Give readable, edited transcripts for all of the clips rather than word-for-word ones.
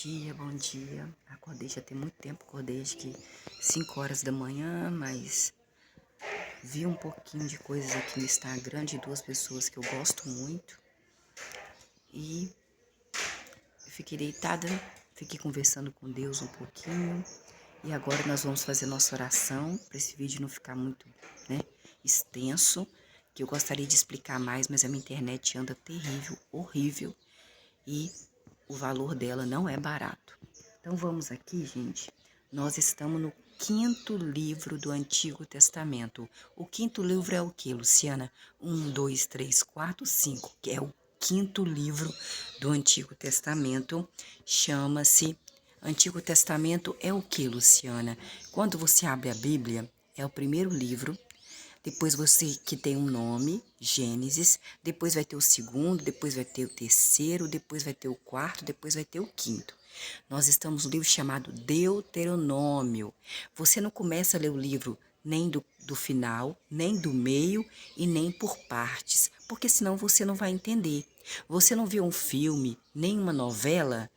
Bom dia. Acordei já tem muito tempo, acordei acho que 5 horas da manhã, mas vi um pouquinho de coisas aqui no Instagram de duas pessoas que eu gosto muito e eu fiquei deitada, fiquei conversando com Deus um pouquinho e agora nós vamos fazer nossa oração para esse vídeo não ficar muito, extenso, que eu gostaria de explicar mais, mas a minha internet anda terrível, horrível e o valor dela não é barato. Então vamos aqui, gente. Nós estamos no quinto livro do Antigo Testamento. O quinto livro é o que, Luciana? 1, 2, 3, 4, 5, que é o quinto livro do Antigo Testamento. Chama-se Antigo Testamento é o que, Luciana? Quando você abre a Bíblia, é o primeiro livro. Depois você que tem um nome, Gênesis, depois vai ter o segundo, depois vai ter o terceiro, depois vai ter o quarto, depois vai ter o quinto. Nós estamos no livro chamado Deuteronômio. Você não começa a ler o livro nem do final, nem do meio e nem por partes, porque senão você não vai entender. Você não viu um filme, nem uma novela,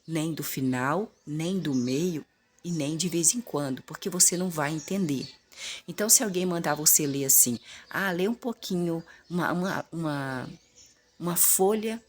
nem do final, nem do meio e nem de vez em quando, porque você não vai entender. Então, se alguém mandar você ler assim, lê um pouquinho, uma folha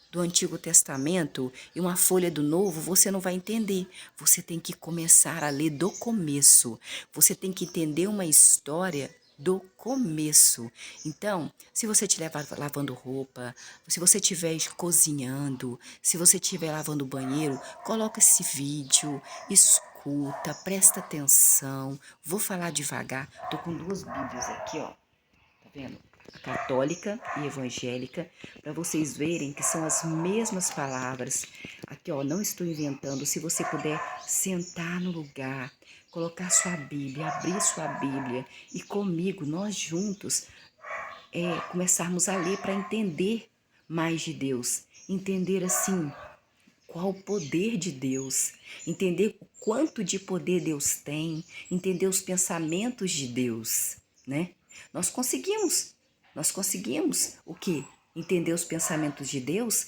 do Antigo Testamento e uma folha do Novo, você não vai entender. Você tem que começar a ler do começo. Você tem que entender uma história do começo. Então, se você estiver lavando roupa, se você estiver cozinhando, se você estiver lavando o banheiro, coloca esse vídeo, escuta, presta atenção. Vou falar devagar. Tô com duas Bíblias aqui, ó. Tá vendo? A católica e evangélica, para vocês verem que são as mesmas palavras. Aqui, ó, não estou inventando. Se você puder sentar no lugar, colocar sua Bíblia, abrir sua Bíblia e comigo, nós juntos, começarmos a ler para entender mais de Deus. Entender assim, qual o poder de Deus, entender o quanto de poder Deus tem, entender os pensamentos de Deus, né? Nós conseguimos o quê? Entender os pensamentos de Deus,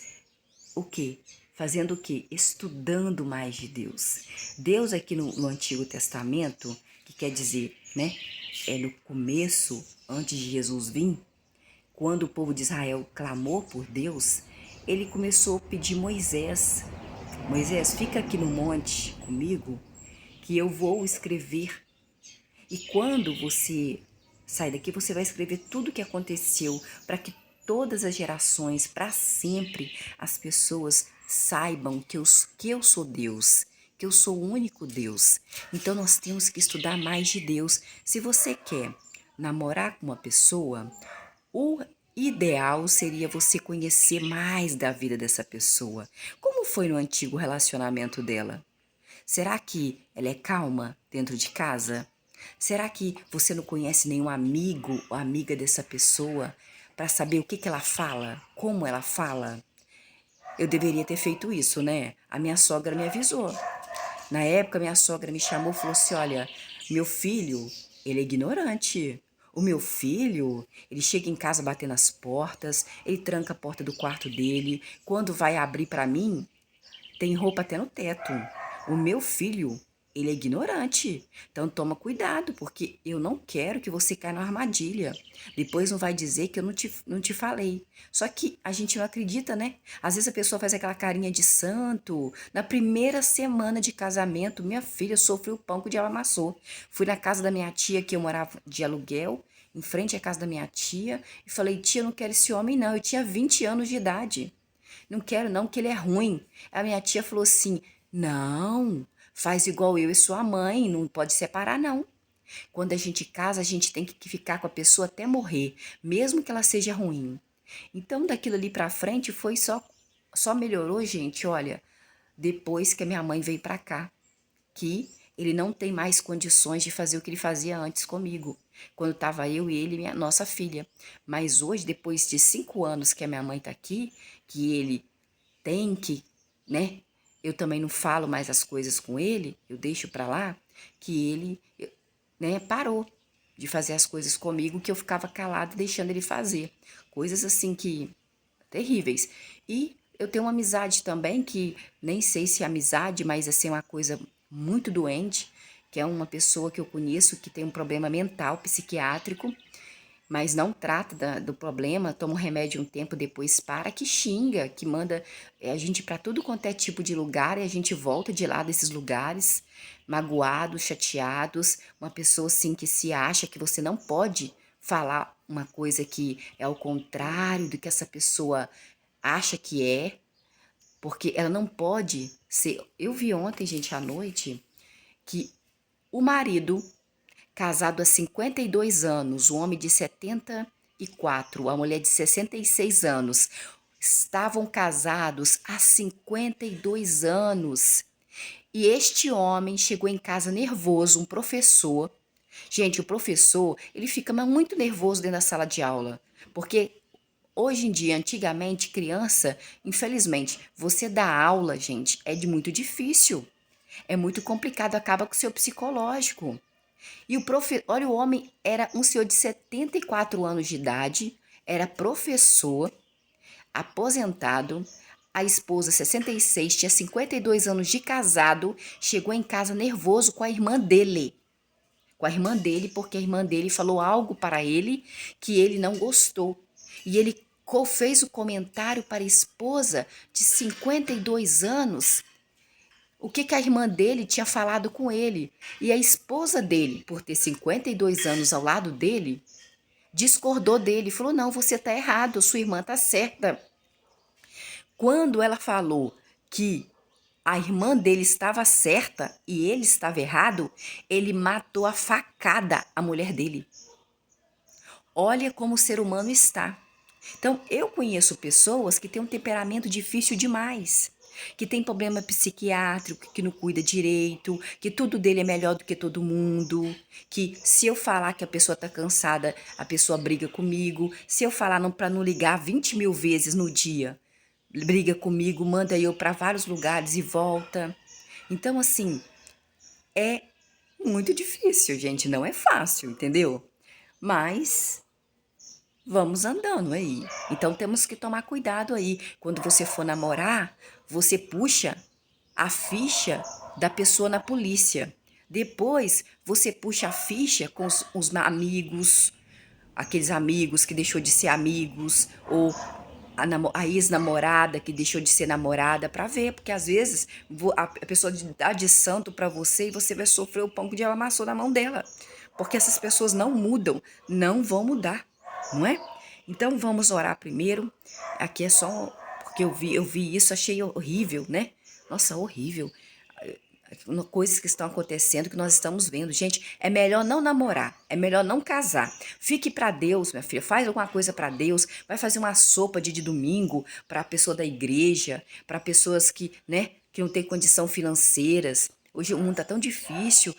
o quê? Fazendo o quê? Estudando mais de Deus. Deus aqui no Antigo Testamento, que quer dizer, né? É no começo, antes de Jesus vir, quando o povo de Israel clamou por Deus, ele começou a pedir Moisés, fica aqui no monte comigo, que eu vou escrever. E quando você sai daqui, você vai escrever tudo o que aconteceu, para que todas as gerações, para sempre, as pessoas saibam que eu sou Deus, que eu sou o único Deus. Então nós temos que estudar mais de Deus. Se você quer namorar com uma pessoa, o ideal seria você conhecer mais da vida dessa pessoa. Como foi no antigo relacionamento dela? Será que ela é calma dentro de casa? Será que você não conhece nenhum amigo ou amiga dessa pessoa para saber o que ela fala? Como ela fala? Eu deveria ter feito isso, né? A minha sogra me avisou. Na época, minha sogra me chamou e falou assim: olha, meu filho, ele é ignorante. O meu filho, ele chega em casa batendo as portas, ele tranca a porta do quarto dele. Quando vai abrir para mim, tem roupa até no teto. O meu filho, ele é ignorante. Então toma cuidado, porque eu não quero que você caia na armadilha. Depois não vai dizer que eu não te falei. Só que a gente não acredita, né? Às vezes a pessoa faz aquela carinha de santo. Na primeira semana de casamento, minha filha sofreu o pão que o diabo amassou. Fui na casa da minha tia, que eu morava de aluguel, em frente à casa da minha tia, e falei: tia, eu não quero esse homem não. Eu tinha 20 anos de idade. Não quero não, que ele é ruim. A minha tia falou assim: não, faz igual eu e sua mãe, não pode separar não. Quando a gente casa, a gente tem que ficar com a pessoa até morrer, mesmo que ela seja ruim. Então, daquilo ali pra frente, foi só melhorou, gente, olha, depois que a minha mãe veio pra cá, que ele não tem mais condições de fazer o que ele fazia antes comigo, quando estava eu e ele e nossa filha. Mas hoje, depois de 5 anos que a minha mãe tá aqui, que ele tem que, né? Eu também não falo mais as coisas com ele, eu deixo pra lá, que ele, né, parou de fazer as coisas comigo, que eu ficava calada deixando ele fazer. Coisas assim que terríveis. E Eu tenho uma amizade também que nem sei se é amizade, mas assim, é uma coisa muito doente, que é uma pessoa que eu conheço que tem um problema mental, psiquiátrico, mas não trata do problema, toma um remédio um tempo depois para, que xinga, que manda a gente para tudo quanto é tipo de lugar e a gente volta de lá desses lugares, magoados, chateados, uma pessoa assim que se acha que você não pode falar uma coisa que é ao contrário do que essa pessoa acha que é, porque ela não pode ser. Eu vi ontem, gente, à noite, que o marido, casado há 52 anos, o homem de 74, a mulher de 66 anos, estavam casados há 52 anos. E este homem chegou em casa nervoso, um professor. Gente, o professor, ele fica muito nervoso dentro da sala de aula, porque hoje em dia, antigamente, criança, infelizmente, você dá aula, gente, é de muito difícil. É muito complicado, acaba com o seu psicológico. E olha, o homem era um senhor de 74 anos de idade, era professor, aposentado. A esposa, 66, tinha 52 anos de casado, chegou em casa nervoso com a irmã dele. Com a irmã dele, porque a irmã dele falou algo para ele que ele não gostou. E ele fez o comentário para a esposa de 52 anos o que a irmã dele tinha falado com ele. E a esposa dele, por ter 52 anos ao lado dele, discordou dele, falou: não, você está errado, sua irmã está certa. Quando ela falou que a irmã dele estava certa e ele estava errado, ele matou a facada a mulher dele. Olha como o ser humano está. Então, eu conheço pessoas que têm um temperamento difícil demais, que tem problema psiquiátrico, que não cuida direito, que tudo dele é melhor do que todo mundo, que se eu falar que a pessoa está cansada, a pessoa briga comigo, se eu falar para não ligar 20 mil vezes no dia, briga comigo, manda eu para vários lugares e volta. Então, assim, é muito difícil, gente, não é fácil, entendeu? Mas vamos andando aí. Então temos que tomar cuidado aí. Quando você for namorar, você puxa a ficha da pessoa na polícia. Depois você puxa a ficha com os amigos, aqueles amigos que deixou de ser amigos, ou a ex-namorada que deixou de ser namorada, para ver, porque às vezes a pessoa dá de santo para você e você vai sofrer o pão que ela amassou na mão dela. Porque essas pessoas não mudam, não vão mudar, não é? Então vamos orar primeiro. Aqui é só porque eu vi isso, achei horrível, né? Nossa, horrível. Coisas que estão acontecendo, que nós estamos vendo. Gente, é melhor não namorar, é melhor não casar. Fique para Deus, minha filha, faz alguma coisa para Deus, vai fazer uma sopa de domingo para a pessoa da igreja, para pessoas que, né, que não têm condição financeiras. Hoje o mundo está tão difícil.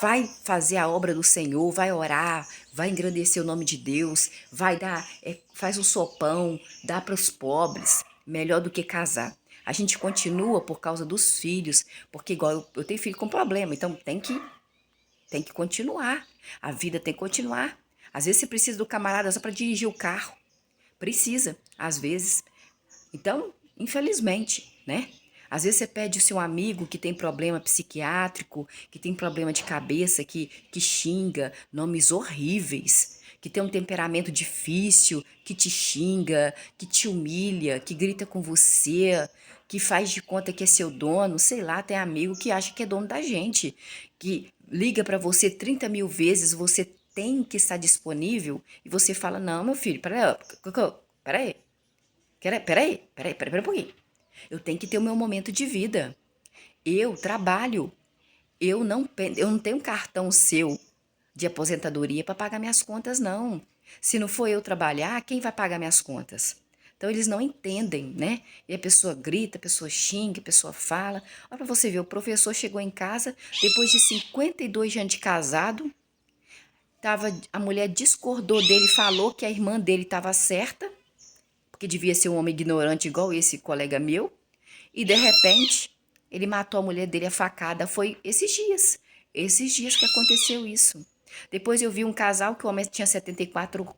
Vai fazer a obra do Senhor, vai orar, vai engrandecer o nome de Deus, vai dar, faz um sopão, dá para os pobres, melhor do que casar. A gente continua por causa dos filhos, porque igual eu tenho filho com problema, então tem que continuar. A vida tem que continuar. Às vezes você precisa do camarada só para dirigir o carro. Precisa, às vezes. Então, infelizmente, né? Às vezes você pede o seu amigo que tem problema psiquiátrico, que tem problema de cabeça, que xinga, nomes horríveis, que tem um temperamento difícil, que te xinga, que te humilha, que grita com você, que faz de conta que é seu dono, sei lá, tem amigo que acha que é dono da gente, que liga para você 30 mil vezes, você tem que estar disponível e você fala, não, meu filho, peraí, peraí um pouquinho. Eu tenho que ter o meu momento de vida. Eu trabalho. Eu não tenho um cartão seu de aposentadoria para pagar minhas contas, não. Se não for eu trabalhar, quem vai pagar minhas contas? Então eles não entendem, né? E a pessoa grita, a pessoa xinga, a pessoa fala. Olha para você ver, o professor chegou em casa, depois de 52 anos de casado, a mulher discordou dele, falou que a irmã dele estava certa, porque devia ser um homem ignorante igual esse colega meu, e de repente ele matou a mulher dele a facada. Foi esses dias que aconteceu isso. Depois eu vi um casal que o homem tinha 74,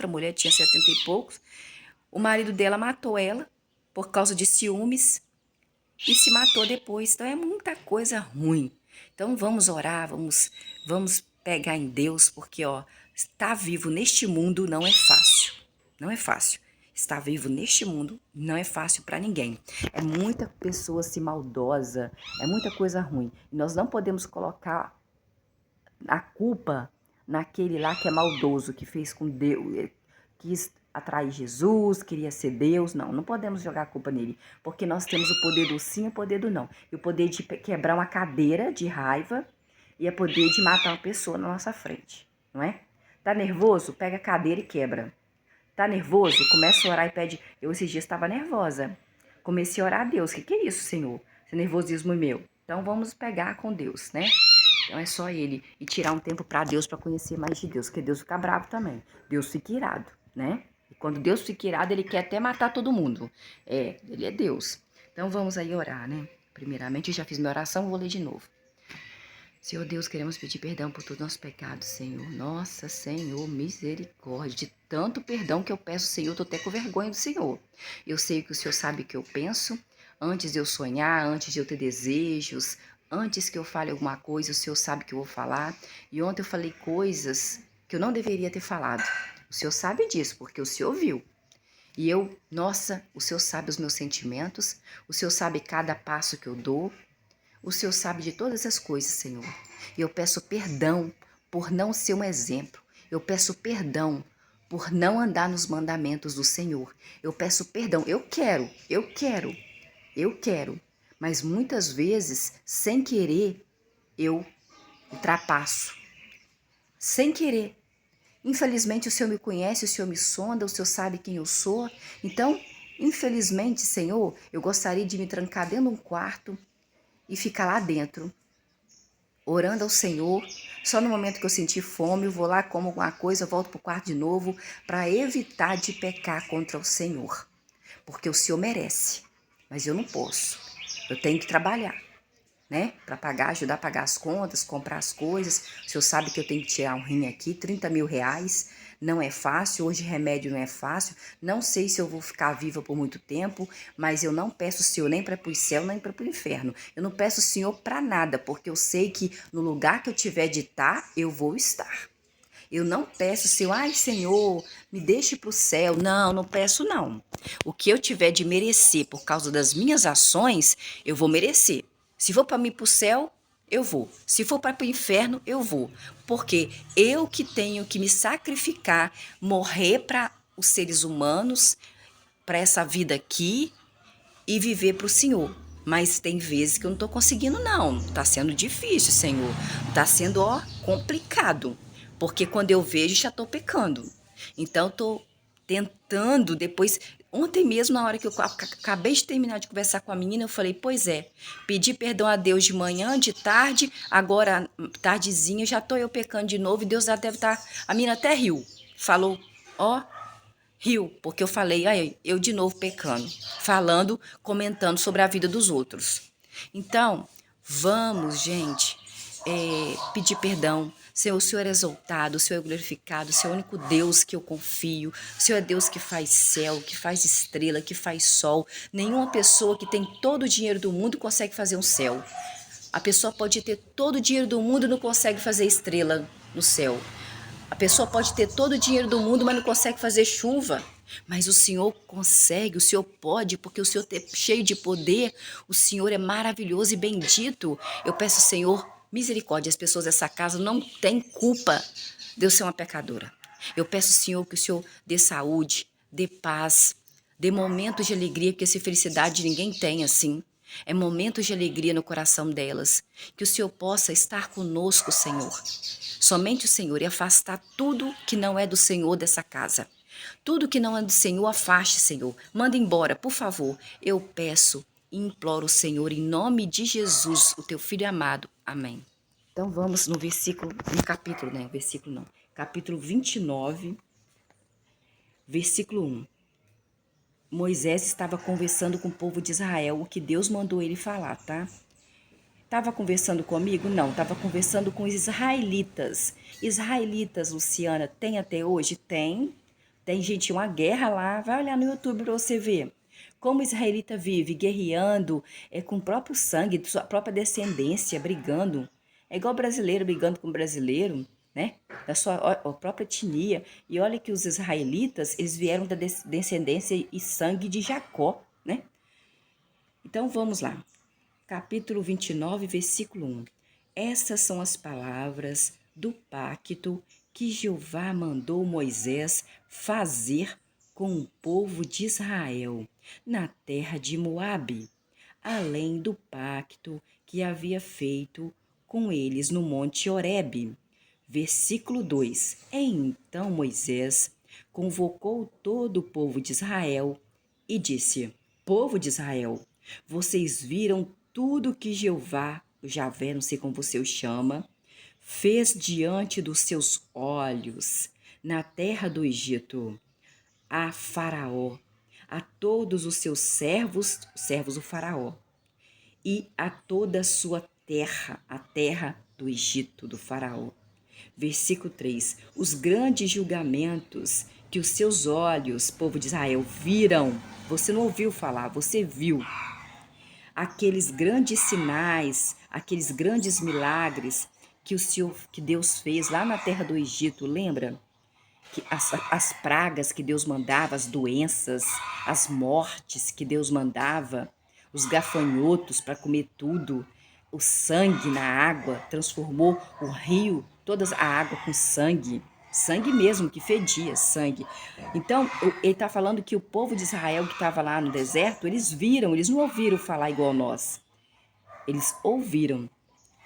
a mulher tinha 70 e poucos. O marido dela matou ela, por causa de ciúmes e se matou depois. Então é muita coisa ruim. Então vamos orar, vamos pegar em Deus, porque ó, estar vivo neste mundo não é fácil. Não é fácil. Estar vivo neste mundo não é fácil para ninguém. É muita pessoa assim maldosa, é muita coisa ruim. E nós não podemos colocar a culpa naquele lá que é maldoso, que fez com Deus, quis atrair Jesus, queria ser Deus. Não, não podemos jogar a culpa nele, porque nós temos o poder do sim e o poder do não. E o poder de quebrar uma cadeira de raiva e o poder de matar uma pessoa na nossa frente, não é? Tá nervoso? Pega a cadeira e quebra. Tá nervoso? Começa a orar e pede. Eu esses dias estava nervosa. Comecei a orar a Deus. Que é isso, Senhor? Esse nervosismo meu. Então vamos pegar com Deus, né? Então é só ele. E tirar um tempo para Deus, para conhecer mais de Deus. Porque Deus fica bravo também. Deus fica irado, né? E quando Deus fica irado, ele quer até matar todo mundo. É, ele é Deus. Então vamos aí orar, né? Primeiramente, eu já fiz minha oração, vou ler de novo. Senhor Deus, queremos pedir perdão por todos os nossos pecados, Senhor. Nossa, Senhor, misericórdia. De tanto perdão que eu peço, Senhor, estou até com vergonha do Senhor. Eu sei que o Senhor sabe o que eu penso. Antes de eu sonhar, antes de eu ter desejos, antes que eu fale alguma coisa, o Senhor sabe que eu vou falar. E ontem eu falei coisas que eu não deveria ter falado. O Senhor sabe disso, porque o Senhor viu. E eu, nossa, o Senhor sabe os meus sentimentos, o Senhor sabe cada passo que eu dou. O Senhor sabe de todas as coisas, Senhor. E eu peço perdão por não ser um exemplo. Eu peço perdão por não andar nos mandamentos do Senhor. Eu peço perdão. Eu quero. Mas muitas vezes, sem querer, eu ultrapasso. Sem querer. Infelizmente, o Senhor me conhece, o Senhor me sonda, o Senhor sabe quem eu sou. Então, infelizmente, Senhor, eu gostaria de me trancar dentro de um quarto e ficar lá dentro, orando ao Senhor. Só no momento que eu sentir fome, eu vou lá, como alguma coisa, volto para o quarto de novo, para evitar de pecar contra o Senhor. Porque o Senhor merece, mas eu não posso. Eu tenho que trabalhar, né? Para pagar, ajudar a pagar as contas, comprar as coisas. O Senhor sabe que eu tenho que tirar um rim aqui, 30 mil reais. Não é fácil, hoje remédio não é fácil. Não sei se eu vou ficar viva por muito tempo, mas eu não peço o Senhor nem para ir para o céu, nem para o inferno. Eu não peço o Senhor para nada, porque eu sei que no lugar que eu tiver de estar, eu vou estar. Eu não peço, Senhor, ai Senhor, me deixe para o céu. Não, não peço não. O que eu tiver de merecer por causa das minhas ações, eu vou merecer. Se for para mim para o céu, eu vou. Se for para o inferno, eu vou. Porque eu que tenho que me sacrificar, morrer para os seres humanos, para essa vida aqui e viver para o Senhor. Mas tem vezes que eu não estou conseguindo, não. Está sendo difícil, Senhor. Está sendo, ó, complicado. Porque quando eu vejo, já estou pecando. Então, estou tentando depois. Ontem mesmo, na hora que eu acabei de terminar de conversar com a menina, eu falei, pois é, pedi perdão a Deus de manhã, de tarde, agora, tardezinha, já estou eu pecando de novo, e Deus já deve estar... A menina até riu, falou, ó, riu, porque eu falei, aí, eu de novo pecando, falando, comentando sobre a vida dos outros. Então, vamos, gente, pedir perdão. Senhor, o Senhor é exaltado, o Senhor é glorificado, o Senhor é o único Deus que eu confio. O Senhor é Deus que faz céu, que faz estrela, que faz sol. Nenhuma pessoa que tem todo o dinheiro do mundo consegue fazer um céu. A pessoa pode ter todo o dinheiro do mundo e não consegue fazer estrela no céu. A pessoa pode ter todo o dinheiro do mundo, mas não consegue fazer chuva. Mas o Senhor consegue, o Senhor pode, porque o Senhor é cheio de poder, o Senhor é maravilhoso e bendito. Eu peço, Senhor, misericórdia, as pessoas dessa casa não têm culpa de eu ser uma pecadora. Eu peço, Senhor, que o Senhor dê saúde, dê paz, dê momentos de alegria, porque essa felicidade ninguém tem assim. É momentos de alegria no coração delas. Que o Senhor possa estar conosco, Senhor. Somente o Senhor, e afastar tudo que não é do Senhor dessa casa. Tudo que não é do Senhor, afaste, Senhor. Manda embora, por favor. Eu peço e imploro, Senhor, em nome de Jesus, o teu Filho amado. Amém. Então vamos no versículo, no capítulo, né? Versículo não. Capítulo 29, versículo 1. Moisés estava conversando com o povo de Israel, o que Deus mandou ele falar, tá? Estava conversando comigo? Não, estava conversando com os israelitas. Israelitas, Luciana, tem até hoje? Tem. Tem gente, uma guerra lá. Vai olhar no YouTube para você ver. Como o israelita vive? Guerreando, com o próprio sangue, sua própria descendência, brigando. É igual brasileiro brigando com brasileiro, né? Da sua própria etnia. E olha que os israelitas, eles vieram da descendência e sangue de Jacó, né? Então vamos lá. Capítulo 29, versículo 1. Essas são as palavras do pacto que Jeová mandou Moisés fazer com o povo de Israel na terra de Moabe, além do pacto que havia feito com eles no monte Horebe. Versículo 2. Então Moisés convocou todo o povo de Israel e disse: Povo de Israel, vocês viram tudo que Jeová, Javé, não sei como você o chama, fez diante dos seus olhos na terra do Egito, a Faraó, a todos os seus servos do Faraó, e a toda a sua terra, a terra do Egito, do Faraó. Versículo 3. Os grandes julgamentos que os seus olhos, povo de Israel, viram. Você não ouviu falar, você viu. Aqueles grandes sinais, aqueles grandes milagres que Deus fez lá na terra do Egito, lembra? Que as pragas que Deus mandava, as doenças, as mortes que Deus mandava, os gafanhotos para comer tudo, o sangue na água, transformou o rio, toda a água com sangue, sangue mesmo, que fedia, sangue. Então, ele está falando que o povo de Israel que estava lá no deserto, eles viram, eles não ouviram falar igual nós. Eles ouviram,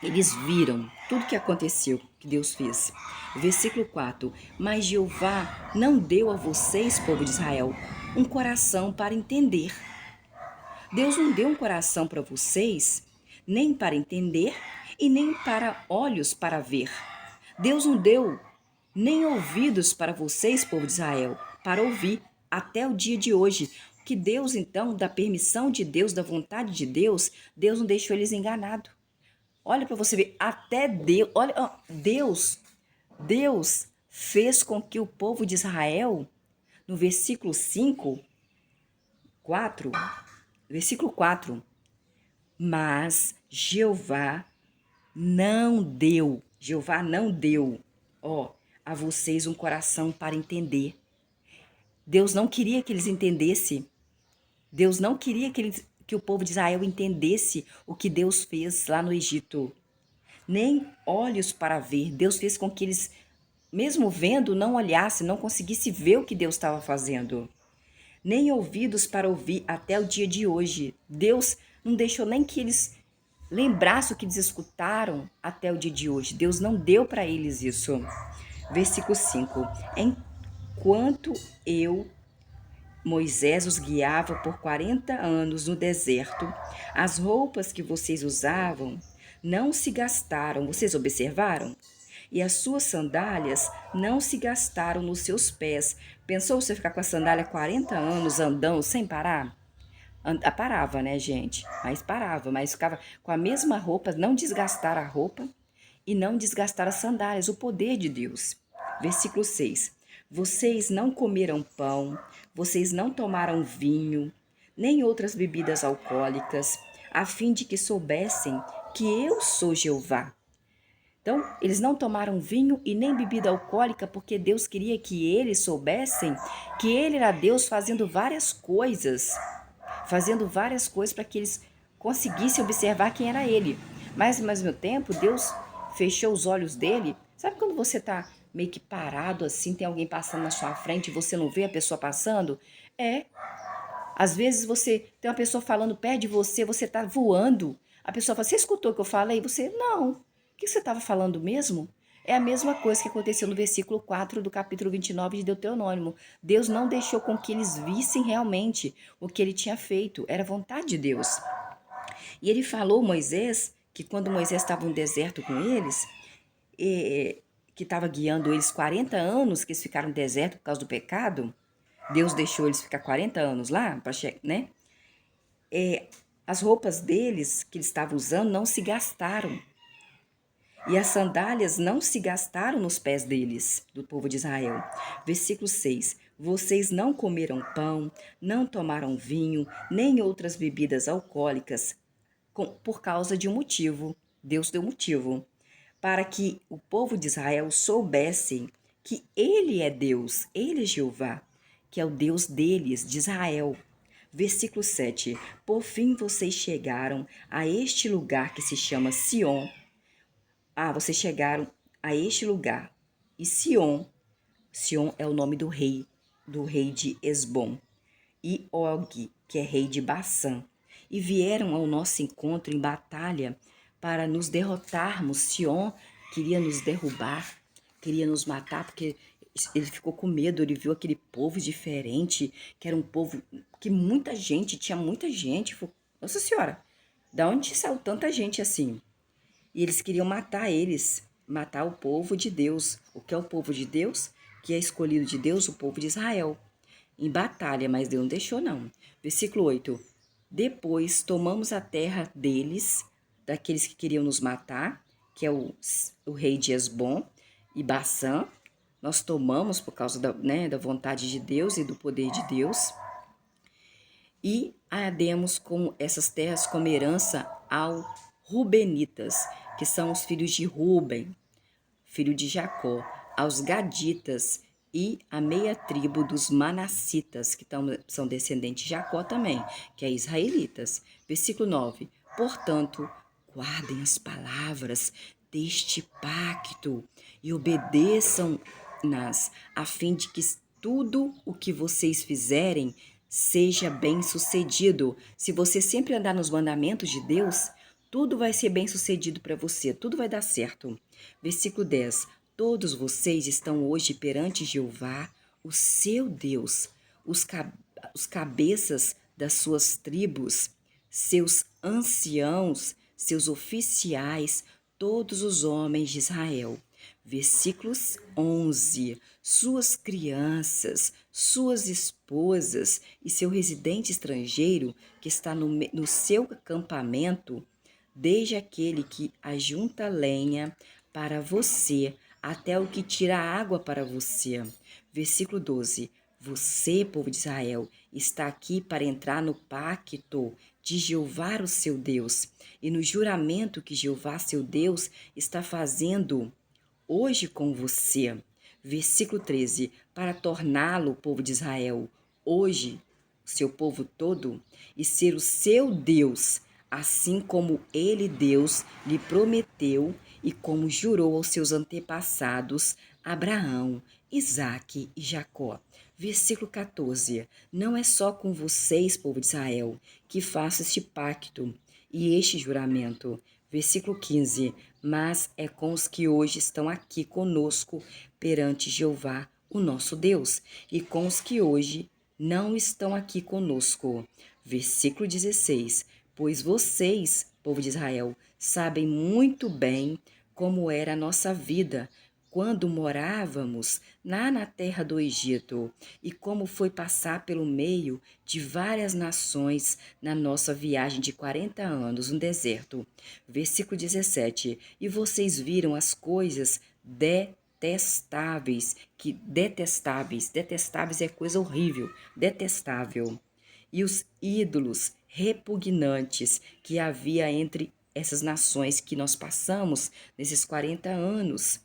eles viram tudo que aconteceu, que Deus fez. Versículo 4. Mas Jeová não deu a vocês, povo de Israel, um coração para entender. Deus não deu um coração para vocês, nem para entender e nem para olhos para ver. Deus não deu nem ouvidos para vocês, povo de Israel, para ouvir até o dia de hoje. Que Deus, então, da permissão de Deus, da vontade de Deus, Deus não deixou eles enganados. Olha para você ver, até Deus, olha, Deus fez com que o povo de Israel, no versículo 5, 4, versículo 4, mas Jeová não deu, a vocês um coração para entender. Deus não queria que eles entendessem. Deus não queria que o povo de Israel entendesse o que Deus fez lá no Egito. Nem olhos para ver. Deus fez com que eles, mesmo vendo, não olhassem, não conseguissem ver o que Deus estava fazendo. Nem ouvidos para ouvir até o dia de hoje. Deus não deixou nem que eles lembrassem o que eles escutaram até o dia de hoje. Deus não deu para eles isso. Versículo 5. Enquanto Moisés os guiava por 40 anos no deserto, as roupas que vocês usavam não se gastaram, vocês observaram? E as suas sandálias não se gastaram nos seus pés. Pensou você ficar com a sandália 40 anos andando sem parar? Parava, né, gente? Mas ficava com a mesma roupa, não desgastar a roupa e não desgastar as sandálias, o poder de Deus. Versículo 6. Vocês não comeram pão, vocês não tomaram vinho, nem outras bebidas alcoólicas, a fim de que soubessem que eu sou Jeová. Então, eles não tomaram vinho e nem bebida alcoólica porque Deus queria que eles soubessem que Ele era Deus fazendo várias coisas para que eles conseguissem observar quem era Ele. Mas, ao mesmo tempo, Deus fechou os olhos dele. Sabe quando você está meio que parado assim, tem alguém passando na sua frente e você não vê a pessoa passando? Às vezes você tem uma pessoa falando perto de você, você está voando. A pessoa fala, você escutou o que eu falei? Você, não. O que você estava falando mesmo? É a mesma coisa que aconteceu no versículo 4 do capítulo 29 de Deuteronômio. Deus não deixou com que eles vissem realmente o que ele tinha feito. Era vontade de Deus. E ele falou, Moisés, que quando Moisés estava no deserto com eles, que estava guiando eles 40 anos, que eles ficaram no deserto por causa do pecado, Deus deixou eles ficar 40 anos lá, né? As roupas deles, que eles estavam usando, não se gastaram. E as sandálias não se gastaram nos pés deles, do povo de Israel. Versículo 6. Vocês não comeram pão, não tomaram vinho, nem outras bebidas alcoólicas, por causa de um motivo. Deus deu motivo. Para que o povo de Israel soubesse que Ele é Deus, Ele é Jeová, que é o Deus deles, de Israel. Versículo 7. Por fim vocês chegaram a este lugar que se chama Sion. Vocês chegaram a este lugar. E Sion é o nome do rei de Esbom. E Og, que é rei de Bassã. E vieram ao nosso encontro em batalha para nos derrotarmos. Sion queria nos derrubar, queria nos matar, porque ele ficou com medo, ele viu aquele povo diferente, que era um povo que tinha muita gente. Nossa Senhora, da onde saiu tanta gente assim? E eles queriam matar o povo de Deus. O que é o povo de Deus? Que é escolhido de Deus, o povo de Israel. Em batalha, mas Deus não deixou não. Versículo 8. Depois tomamos a terra deles, daqueles que queriam nos matar, que é o rei de Esbom e Bassã. Nós tomamos por causa da vontade de Deus e do poder de Deus. E demos com essas terras como herança aos Rubenitas, que são os filhos de Ruben, filho de Jacó, aos Gaditas e a meia tribo dos Manassitas, que são descendentes de Jacó também, que é israelitas. Versículo 9. Portanto, guardem as palavras deste pacto e obedeçam-nas, a fim de que tudo o que vocês fizerem seja bem sucedido. Se você sempre andar nos mandamentos de Deus, tudo vai ser bem sucedido para você, tudo vai dar certo. Versículo 10. Todos vocês estão hoje perante Jeová, o seu Deus, os cabeças das suas tribos, seus anciãos, seus oficiais, todos os homens de Israel. Versículos 11. Suas crianças, suas esposas e seu residente estrangeiro que está no seu acampamento, desde aquele que ajunta lenha para você, até o que tira água para você. Versículo 12. Você, povo de Israel, está aqui para entrar no pacto de Jeová, o seu Deus, e no juramento que Jeová, seu Deus, está fazendo hoje com você. Versículo 13. Para torná-lo, povo de Israel, hoje, seu povo todo, e ser o seu Deus, assim como ele, Deus, lhe prometeu e como jurou aos seus antepassados, Abraão, Isaque e Jacó. Versículo 14. Não é só com vocês, povo de Israel, que faço este pacto e este juramento. Versículo 15. Mas é com os que hoje estão aqui conosco perante Jeová, o nosso Deus, e com os que hoje não estão aqui conosco. Versículo 16. Pois vocês, povo de Israel, sabem muito bem como era a nossa vida quando morávamos lá na terra do Egito, e como foi passar pelo meio de várias nações na nossa viagem de 40 anos no deserto. Versículo 17. E vocês viram as coisas detestáveis, detestáveis é coisa horrível, detestável, e os ídolos repugnantes que havia entre essas nações que nós passamos nesses 40 anos.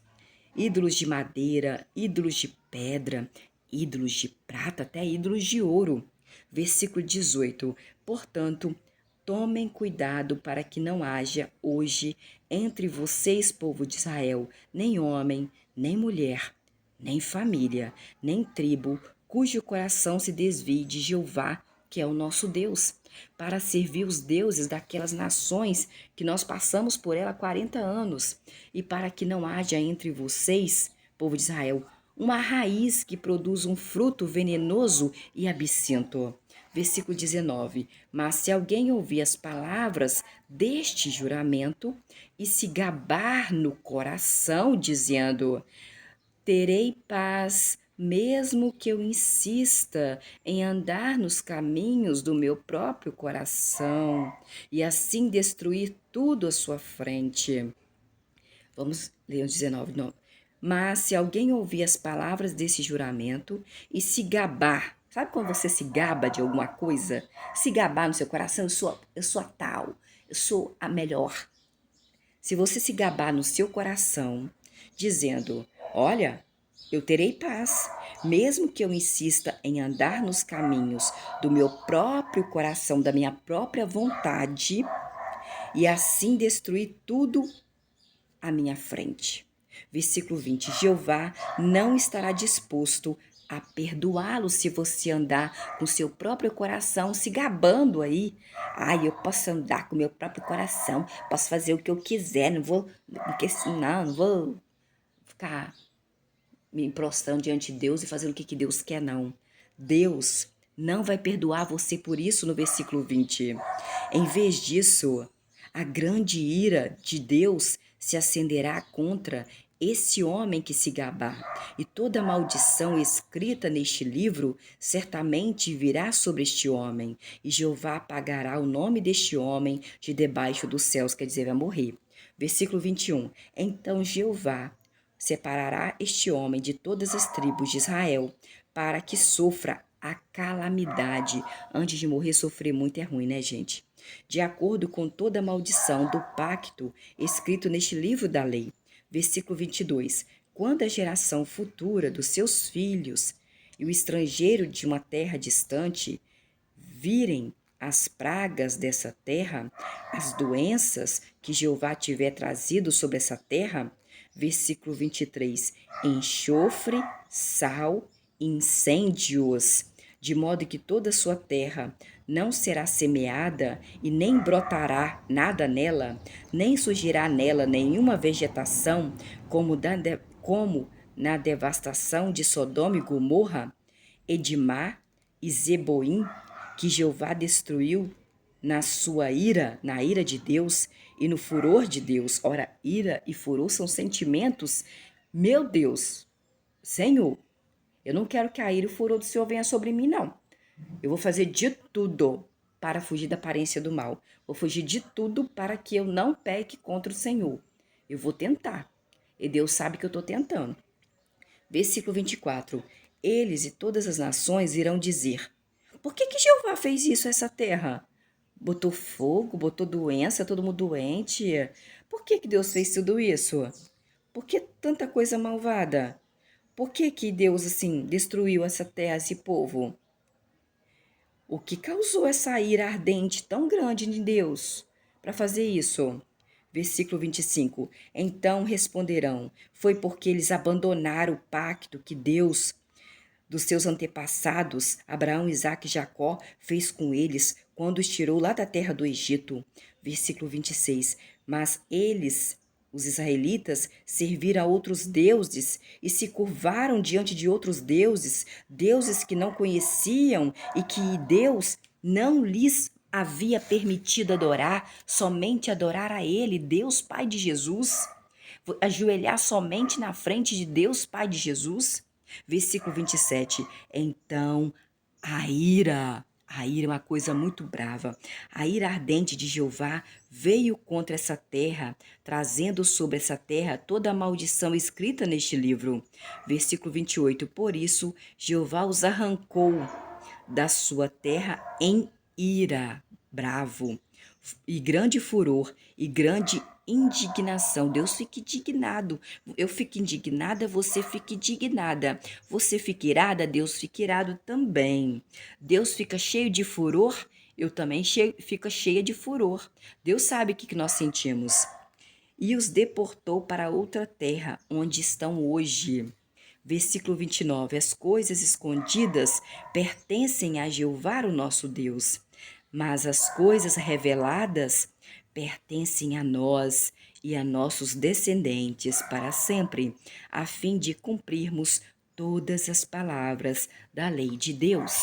Ídolos de madeira, ídolos de pedra, ídolos de prata, até ídolos de ouro. Versículo 18. Portanto, tomem cuidado para que não haja hoje entre vocês, povo de Israel, nem homem, nem mulher, nem família, nem tribo, cujo coração se desvie de Jeová, que é o nosso Deus, para servir os deuses daquelas nações que nós passamos por ela 40 anos, e para que não haja entre vocês, povo de Israel, uma raiz que produz um fruto venenoso e absinto. Versículo 19. Mas se alguém ouvir as palavras deste juramento e se gabar no coração, dizendo: terei paz, mesmo que eu insista em andar nos caminhos do meu próprio coração, e assim destruir tudo à sua frente. Vamos ler o 19. Não. Mas se alguém ouvir as palavras desse juramento e se gabar, sabe quando você se gaba de alguma coisa? Se gabar no seu coração, eu sou a tal, eu sou a melhor. Se você se gabar no seu coração, dizendo: olha, eu terei paz, mesmo que eu insista em andar nos caminhos do meu próprio coração, da minha própria vontade, e assim destruir tudo à minha frente. Versículo 20: Jeová não estará disposto a perdoá-lo se você andar com seu próprio coração se gabando aí. Ai, eu posso andar com meu próprio coração, posso fazer o que eu quiser, não vou, porque não vou ficar me prostrando diante de Deus e fazendo o que Deus quer, não. Deus não vai perdoar você por isso no versículo 20. Em vez disso, a grande ira de Deus se acenderá contra esse homem que se gabar, e toda maldição escrita neste livro certamente virá sobre este homem, e Jeová apagará o nome deste homem de debaixo dos céus, quer dizer, vai morrer. Versículo 21. Então Jeová separará este homem de todas as tribos de Israel, para que sofra a calamidade. Antes de morrer, sofrer muito é ruim, né, gente? De acordo com toda a maldição do pacto escrito neste livro da lei. Versículo 22. Quando a geração futura dos seus filhos e o estrangeiro de uma terra distante virem as pragas dessa terra, as doenças que Jeová tiver trazido sobre essa terra, versículo 23, enxofre, sal, incêndios, de modo que toda a sua terra não será semeada e nem brotará nada nela, nem surgirá nela nenhuma vegetação, como na devastação de Sodoma e Gomorra, Edimá e Zeboim, que Jeová destruiu na sua ira, na ira de Deus e no furor de Deus. Ora, ira e furor são sentimentos. Meu Deus, Senhor, eu não quero que a ira e o furor do Senhor venha sobre mim, não. Eu vou fazer de tudo para fugir da aparência do mal. Vou fugir de tudo para que eu não peque contra o Senhor. Eu vou tentar. E Deus sabe que eu estou tentando. Versículo 24. Eles e todas as nações irão dizer: por que Jeová fez isso a essa terra? Botou fogo, botou doença, todo mundo doente. Por que Deus fez tudo isso? Por que tanta coisa malvada? Por que Deus, assim, destruiu essa terra, esse povo? O que causou essa ira ardente tão grande de Deus para fazer isso? Versículo 25. Então responderão: foi porque eles abandonaram o pacto que Deus dos seus antepassados, Abraão, Isaque e Jacó, fez com eles quando os tirou lá da terra do Egito. Versículo 26. Mas eles, os israelitas, serviram a outros deuses e se curvaram diante de outros deuses, deuses que não conheciam e que Deus não lhes havia permitido adorar, somente adorar a Ele, Deus Pai de Jesus, ajoelhar somente na frente de Deus Pai de Jesus. Versículo 27. Então a ira é uma coisa muito brava. A ira ardente de Jeová veio contra essa terra, trazendo sobre essa terra toda a maldição escrita neste livro. Versículo 28. Por isso, Jeová os arrancou da sua terra em ira, bravo, e grande furor e grande indignação. Deus fica indignado. Eu fico indignada, você fica indignada. Você fica irada, Deus fica irado também. Deus fica cheio de furor, eu também fico cheia de furor. Deus sabe o que nós sentimos. E os deportou para outra terra, onde estão hoje. Versículo 29. As coisas escondidas pertencem a Jeová, o nosso Deus, mas as coisas reveladas pertencem a nós e a nossos descendentes para sempre, a fim de cumprirmos todas as palavras da lei de Deus.